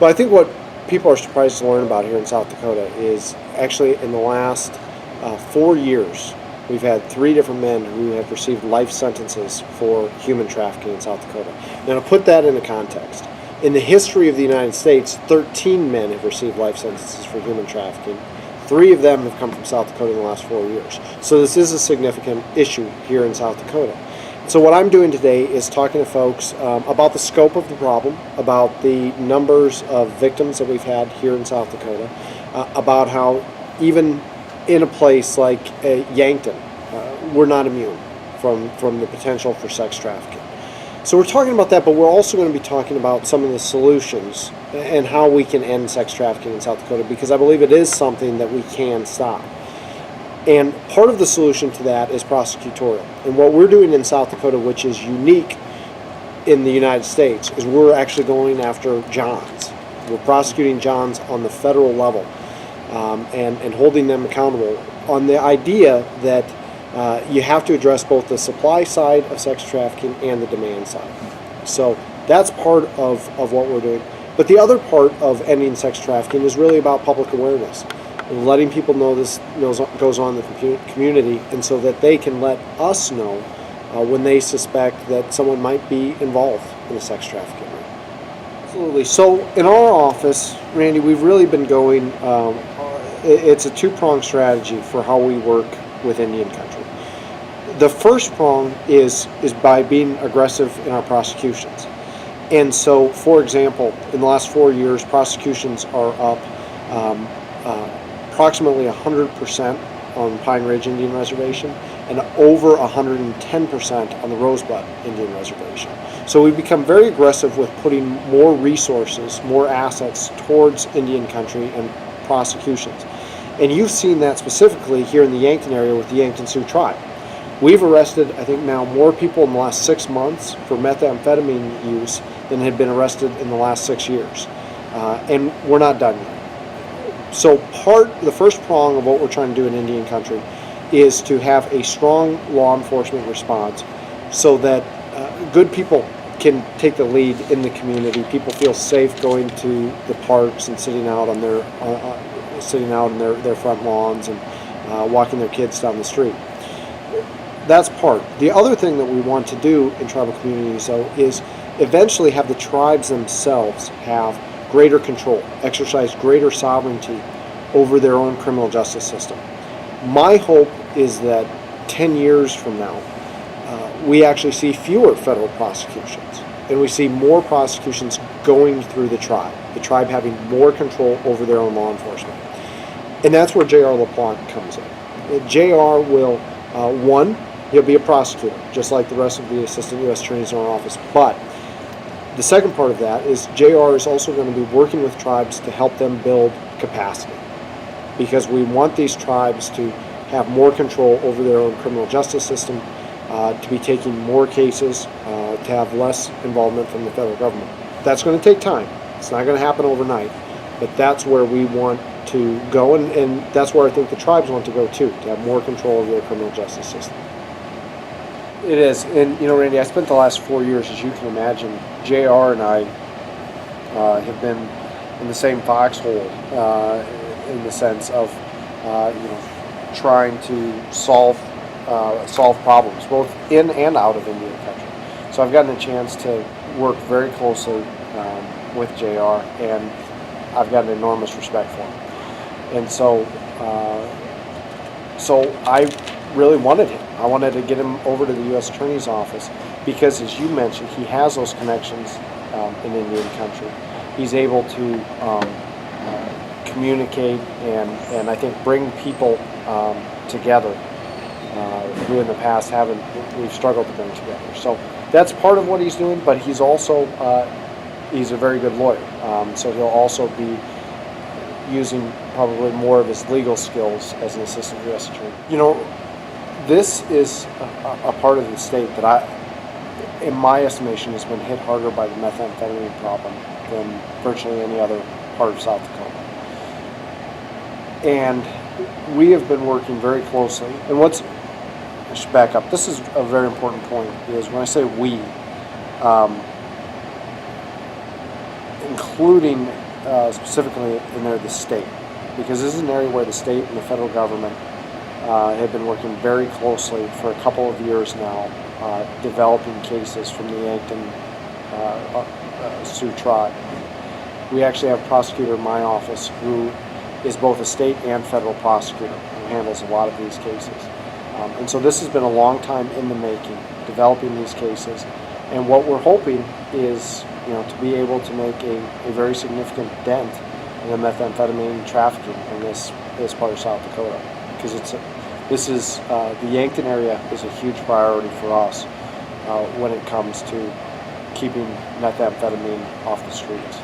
Well, I think what people are surprised to learn about here in South Dakota is actually in the last 4 years, we've had 3 different men who have received life sentences for human trafficking in South Dakota. Now, to put that into context, in the history of the United States, 13 men have received life sentences for human trafficking. 3 of them have come from South Dakota in the last 4 years. So this is a significant issue here in South Dakota. So what I'm doing today is talking to folks about the scope of the problem, about the numbers of victims that we've had here in South Dakota, about how even in a place like Yankton, we're not immune from the potential for sex trafficking. So we're talking about that, but we're also going to be talking about some of the solutions and how we can end sex trafficking in South Dakota, because I believe it is something that we can stop. And part of the solution to that is prosecutorial. And what we're doing in South Dakota, which is unique in the United States, is we're actually going after Johns. We're prosecuting Johns on the federal level and holding them accountable on the idea that you have to address both the supply side of sex trafficking and the demand side. So that's part of what we're doing. But the other part of ending sex trafficking is really about public awareness, and letting people know this goes on in the community, and so that they can let us know when they suspect that someone might be involved in a sex trafficking ring. Absolutely. So in our office, Randy, we've really been going, it's a two-pronged strategy for how we work with Indian country. The first prong is by being aggressive in our prosecutions. And so, for example, in the last 4 years, prosecutions are up approximately 100% on Pine Ridge Indian Reservation and over 110% on the Rosebud Indian Reservation. So we've become very aggressive with putting more resources, more assets towards Indian country and prosecutions. And you've seen that specifically here in the Yankton area with the Yankton Sioux tribe. We've arrested, I think now, more people in the last 6 months for methamphetamine use than had been arrested in the last 6 years. And we're not done yet. So the first prong of what we're trying to do in Indian country is to have a strong law enforcement response so that good people can take the lead in the community. People feel safe going to the parks and sitting out on their their front lawns and walking their kids down the street. That's part. The other thing that we want to do in tribal communities, though, is eventually have the tribes themselves have greater control, exercise greater sovereignty over their own criminal justice system. My hope is that 10 years from now, we actually see fewer federal prosecutions, and we see more prosecutions going through the tribe having more control over their own law enforcement. And that's where J.R. LaPlante comes in. J.R. will, he'll be a prosecutor, just like the rest of the assistant U.S. attorneys in our office. But the second part of that is J.R. is also going to be working with tribes to help them build capacity, because we want these tribes to have more control over their own criminal justice system, to be taking more cases, to have less involvement from the federal government. That's going to take time. It's not going to happen overnight, but that's where we want to go, and that's where I think the tribes want to go too, to have more control over their criminal justice system. It is, and Randy, I spent the last 4 years, as you can imagine, JR and I have been in the same foxhole in the sense of trying to solve problems both in and out of Indian country. So I've gotten a chance to work very closely with JR, and I've got an enormous respect for him. And so I really wanted him. I wanted to get him over to the U.S. Attorney's Office because, as you mentioned, he has those connections in Indian country. He's able to communicate and I think bring people together who in the past we've struggled to bring together. So that's part of what he's doing, but he's also he's a very good lawyer. So he'll also be using probably more of his legal skills as an assistant U.S. attorney. This is a part of the state that in my estimation, has been hit harder by the methamphetamine problem than virtually any other part of South Dakota. And we have been working very closely. And I should back up. This is a very important point, is when I say we, including specifically in there the state, because this is an area where the state and the federal government have been working very closely for a couple of years now, developing cases from the Yankton Sioux tribe. We actually have a prosecutor in my office who is both a state and federal prosecutor who handles a lot of these cases. And so this has been a long time in the making, developing these cases. And what we're hoping is, to be able to make a very significant dent in the methamphetamine trafficking in this part of South Dakota, because the Yankton area is a huge priority for us when it comes to keeping methamphetamine off the streets.